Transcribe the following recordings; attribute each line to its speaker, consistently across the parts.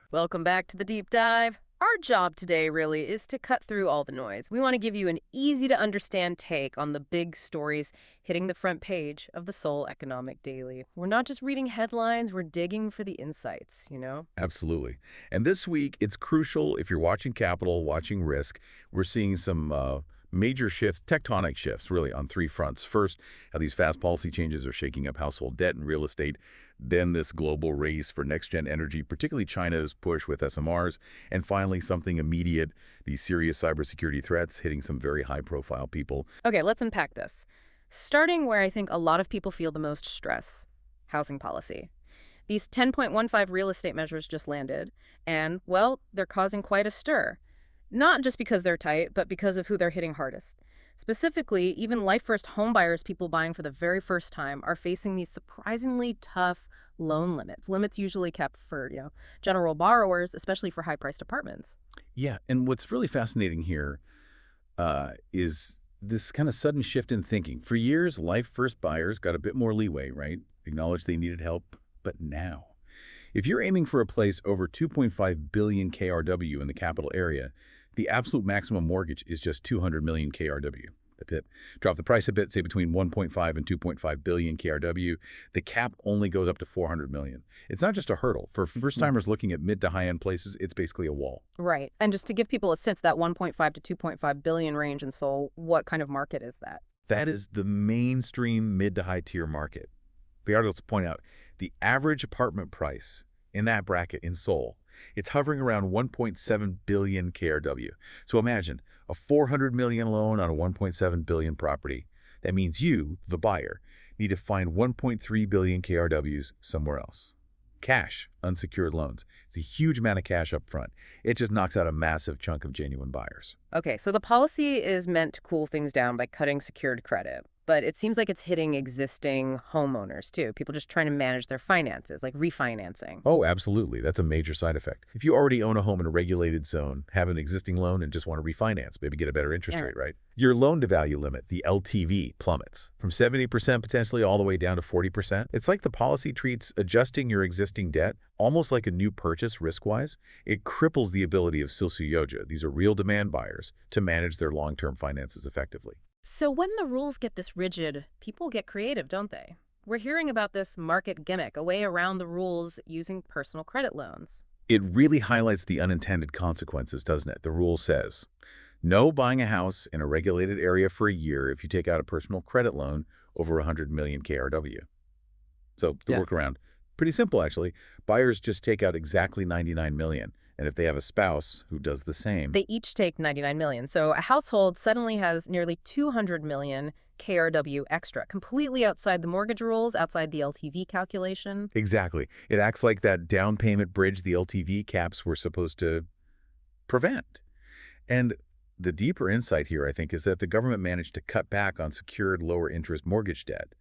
Speaker 1: Welcome back to the deep dive. Our job today really is to cut through all the noise. We want to give you an easy-to-understand take on the big stories hitting the front page of the Seoul Economic Daily. We're not just reading headlines, we're digging for the insights, you know?
Speaker 2: Absolutely. And this week, it's crucial if you're watching capital, watching risk. We're seeing some major shifts, tectonic shifts, really, on three fronts. First, how these fast policy changes are shaking up household debt and real estate. Then this global race for next-gen energy, particularly China's push with SMRs. And finally, something immediate, these serious cybersecurity threats hitting some very high-profile people.
Speaker 1: Okay, let's unpack this. Starting where I think a lot of people feel the most stress, housing policy. These 10.15 real estate measures just landed, and, well, they're causing quite a stir. Not just because they're tight, but because of who they're hitting hardest. Specifically, even life-first homebuyers, people buying for the very first time, are facing these surprisingly tough loan limits. Limits usually kept for, general borrowers, especially for high-priced apartments.
Speaker 2: Yeah, and what's really fascinating here is this kind of sudden shift in thinking. For years, life-first buyers got a bit more leeway, right? Acknowledged they needed help, but now, if you're aiming for a place over 2.5 billion KRW in the capital area, the absolute maximum mortgage is just 200 million KRW. That's it. Drop the price a bit, say between 1.5 and 2.5 billion KRW. The cap only goes up to 400 million. It's not just a hurdle. For first-timers looking at mid to high-end places, it's basically a wall.
Speaker 1: Right. And just to give people a sense, that 1.5 to 2.5 billion range in Seoul, what kind of market is that?
Speaker 2: That is the mainstream mid to high-tier market. The articles point out the average apartment price in that bracket in Seoul, it's hovering around 1.7 billion KRW. So imagine a 400 million loan on a 1.7 billion property. That means you, the buyer, need to find 1.3 billion KRWs somewhere else. Cash, unsecured loans. It's a huge amount of cash up front. It just knocks out a massive chunk of genuine buyers.
Speaker 1: Okay, so the policy is meant to cool things down by cutting secured credit, but it seems like it's hitting existing homeowners too. People just trying to manage their finances, like refinancing.
Speaker 2: Oh, absolutely. That's a major side effect. If you already own a home in a regulated zone, have an existing loan, and just want to refinance, maybe get a better interest rate, right? Your loan-to-value limit, the LTV, plummets from 70% potentially all the way down to 40%. It's like the policy treats adjusting your existing debt almost like a new purchase risk-wise. It cripples the ability of silsuyoja, these are real demand buyers, to manage their long-term finances effectively.
Speaker 1: So when the rules get this rigid, people get creative, don't they? We're hearing about this market gimmick, a way around the rules using personal credit loans.
Speaker 2: It really highlights the unintended consequences, doesn't it? The rule says, no buying a house in a regulated area for a year if you take out a personal credit loan over 100 million KRW. So the workaround, pretty simple actually. Buyers just take out exactly 99 million. And if they have a spouse who does the same,
Speaker 1: they each take 99 million. So a household suddenly has nearly 200 million KRW extra, completely outside the mortgage rules, outside the LTV calculation.
Speaker 2: Exactly. It acts like that down payment bridge the LTV caps were supposed to prevent. And the deeper insight here, I think, is that the government managed to cut back on secured lower interest mortgage debt,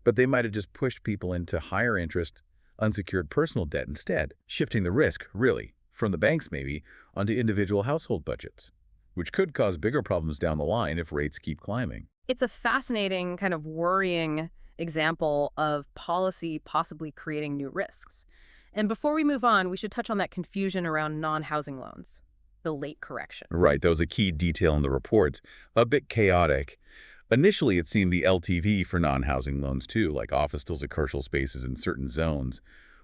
Speaker 2: but they might have just pushed people into higher interest unsecured personal debt instead, shifting the risk, really, from the banks maybe, onto individual household budgets, which could cause bigger problems down the line if rates keep climbing.
Speaker 1: It's a fascinating, kind of worrying example of policy possibly creating new risks. And before we move on, we should touch on that confusion around non-housing loans, the late correction.
Speaker 2: Right, that was a key detail in the reports. A bit chaotic. Initially, it seemed the LTV for non-housing loans too, like office deals or commercial spaces in certain zones,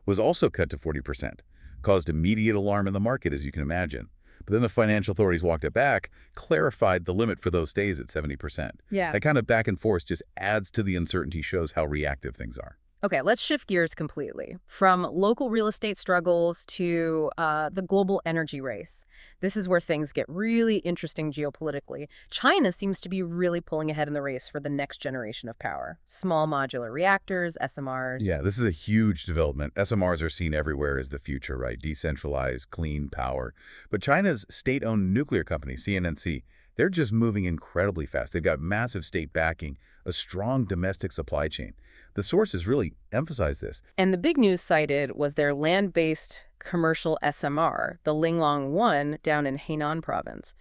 Speaker 2: was also cut to 40%. Caused immediate alarm in the market, as you can imagine. But then the financial authorities walked it back, clarified the limit for those stays at 70%.
Speaker 1: Yeah.
Speaker 2: That kind of back and forth just adds to the uncertainty, shows how reactive things are.
Speaker 1: Okay, let's shift gears completely. From local real estate struggles to the global energy race. This is where things get really interesting geopolitically. China seems to be really pulling ahead in the race for the next generation of power. Small modular reactors, SMRs.
Speaker 2: Yeah, this is a huge development. SMRs are seen everywhere as the future, right? Decentralized, clean power. But China's state-owned nuclear company, CNNC, they're just moving incredibly fast. They've got massive state backing, a strong domestic supply chain. The sources really emphasize this.
Speaker 1: And the big news cited was their land-based commercial SMR, the Linglong 1 down in Henan province.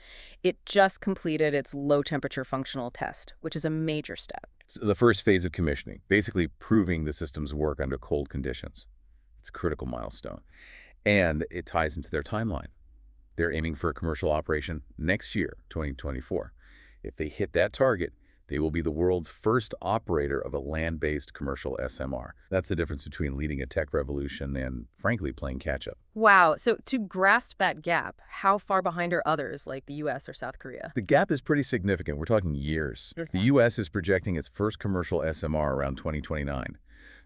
Speaker 1: It just completed its low-temperature functional test, which is a major step.
Speaker 2: It's the first phase of commissioning, basically proving the system's work under cold conditions. It's a critical milestone. And it ties into their timeline. They're aiming for a commercial operation next year, 2024. If they hit that target, they will be the world's first operator of a land-based commercial SMR. That's the difference between leading a tech revolution and, frankly, playing catch-up.
Speaker 1: Wow. So to grasp that gap, how far behind are others like the US or South Korea?
Speaker 2: The gap is pretty significant. We're talking years.
Speaker 1: Okay.
Speaker 2: The U.S. is projecting its first commercial SMR around 2029.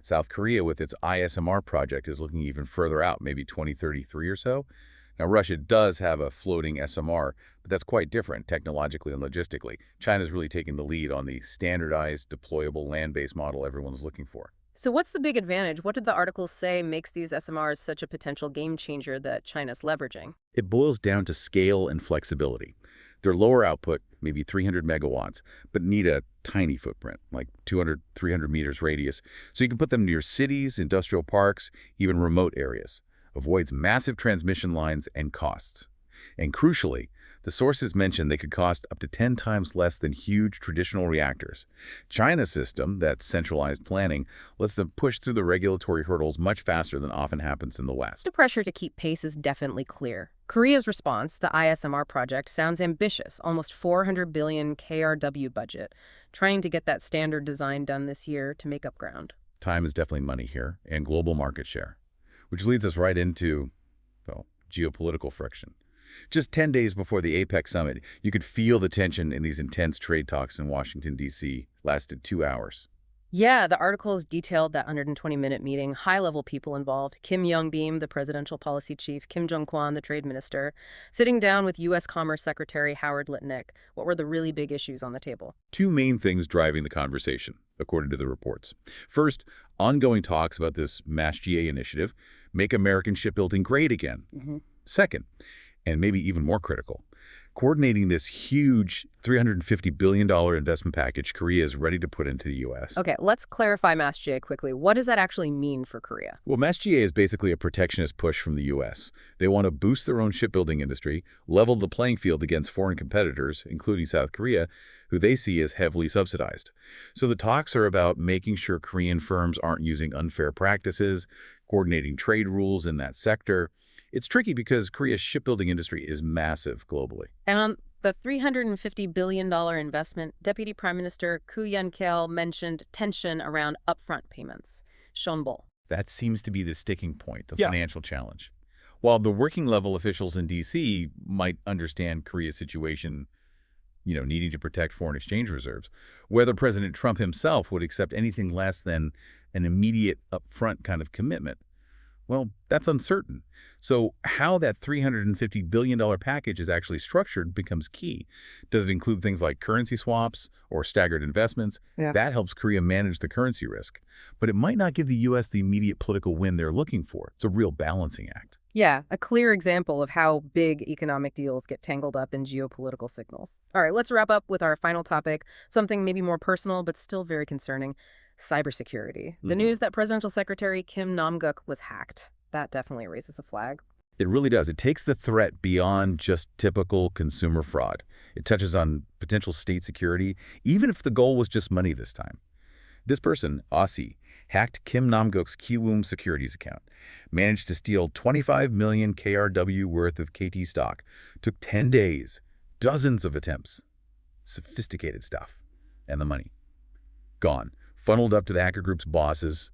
Speaker 2: South Korea, with its ISMR project, is looking even further out, maybe 2033 or so. Now, Russia does have a floating SMR, but that's quite different technologically and logistically. China's really taking the lead on the standardized, deployable land-based model everyone's looking for.
Speaker 1: So what's the big advantage? What did the articles say makes these SMRs such a potential game changer that China's leveraging?
Speaker 2: It boils down to scale and flexibility. They're lower output, maybe 300 megawatts, but need a tiny footprint, like 200, 300 meters radius, so you can put them near cities, industrial parks, even remote areas. Avoids massive transmission lines and costs. And crucially, the sources mentioned they could cost up to 10 times less than huge traditional reactors. China's system, that centralized planning, lets them push through the regulatory hurdles much faster than often happens in the West.
Speaker 1: The pressure to keep pace is definitely clear. Korea's response, the ISMR project, sounds ambitious, almost 400 billion KRW budget, trying to get that standard design done this year to make up ground.
Speaker 2: Time is definitely money here, and global market share. Which leads us right into, well, geopolitical friction. Just 10 days before the APEC summit, you could feel the tension in these intense trade talks in Washington, D.C. lasted 2 hours.
Speaker 1: Yeah, the articles detailed that 120-minute meeting, high-level people involved, Kim Young-beam, the presidential policy chief, Kim Jong-kwon, the trade minister, sitting down with U.S. Commerce Secretary Howard Lutnick. What were the really big issues on the table?
Speaker 2: Two main things driving the conversation, according to the reports. First, ongoing talks about this MASH-GA initiative, Make American Shipbuilding Great Again. Second, and maybe even more critical, coordinating this huge $350 billion investment package Korea is ready to put into the U.S.
Speaker 1: Okay, let's clarify MASH-GA quickly. What does that actually mean for Korea?
Speaker 2: Well, MASH-GA is basically a protectionist push from the U.S. They want to boost their own shipbuilding industry, level the playing field against foreign competitors, including South Korea, who they see as heavily subsidized. So the talks are about making sure Korean firms aren't using unfair practices, coordinating trade rules in that sector. It's tricky because Korea's shipbuilding industry is massive globally.
Speaker 1: And on the $350 billion investment, Deputy Prime Minister Koo Yoon-keil mentioned tension around upfront payments. Shonbol.
Speaker 2: That seems to be the sticking point, the financial challenge. While the working level officials in D.C. might understand Korea's situation, needing to protect foreign exchange reserves, whether President Trump himself would accept anything less than an immediate upfront kind of commitment, well, that's uncertain. So how that $350 billion package is actually structured becomes key. Does it include things like currency swaps or staggered investments?
Speaker 3: Yeah.
Speaker 2: That helps Korea manage the currency risk. But it might not give the U.S. the immediate political win they're looking for. It's a real balancing act.
Speaker 1: Yeah, a clear example of how big economic deals get tangled up in geopolitical signals. All right, let's wrap up with our final topic, something maybe more personal but still very concerning. Cybersecurity. The news that Presidential Secretary Kim Nam-guk was hacked. That definitely raises a flag.
Speaker 2: It really does. It takes the threat beyond just typical consumer fraud. It touches on potential state security, even if the goal was just money this time. This person, Aussie, hacked Kim Nam-guk's Kiwoom securities account, managed to steal 25 million KRW worth of KT stock, took 10 days, dozens of attempts. Sophisticated stuff. And the money. Gone. Funneled up to the hacker group's bosses,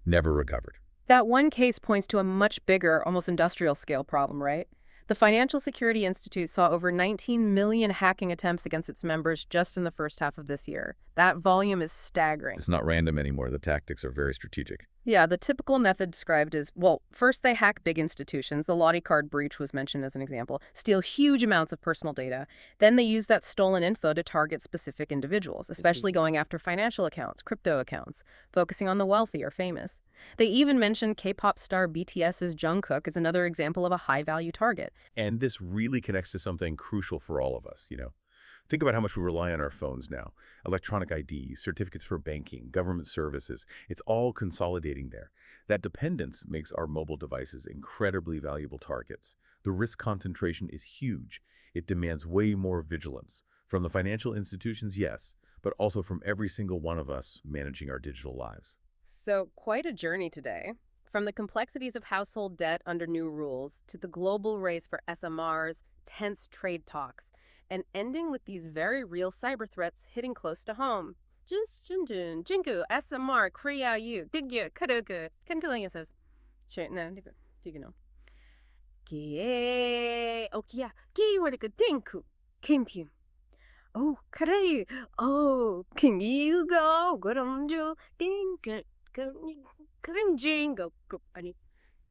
Speaker 2: never recovered.
Speaker 1: That one case points to a much bigger, almost industrial scale problem, right? The Financial Security Institute saw over 19 million hacking attempts against its members just in the first half of this year. That volume is staggering.
Speaker 2: It's not random anymore. The tactics are very strategic.
Speaker 1: Yeah, the typical method described is, well, first they hack big institutions. The Lottie card breach was mentioned as an example. Steal huge amounts of personal data. Then they use that stolen info to target specific individuals, especially going after financial accounts, crypto accounts, focusing on the wealthy or famous. They even mentioned K-pop star BTS's Jungkook as another example of a high-value target.
Speaker 2: And this really connects to something crucial for all of us, Think about how much we rely on our phones now. Electronic IDs, certificates for banking, government services. It's all consolidating there. That dependence makes our mobile devices incredibly valuable targets. The risk concentration is huge. It demands way more vigilance. From the financial institutions, yes, but also from every single one of us managing our digital lives.
Speaker 1: So quite a journey today. From the complexities of household debt under new rules to the global race for SMRs, tense trade talks, and ending with these very real cyber threats hitting close to home. Jinku, SMR, Korea, you, digyu, karugu, kantiling says, no, you know. Kie, okia, ki warika dinku, kimpim. Oh, kare, oh, king you go, good on you, dink, cringing, go, 아니,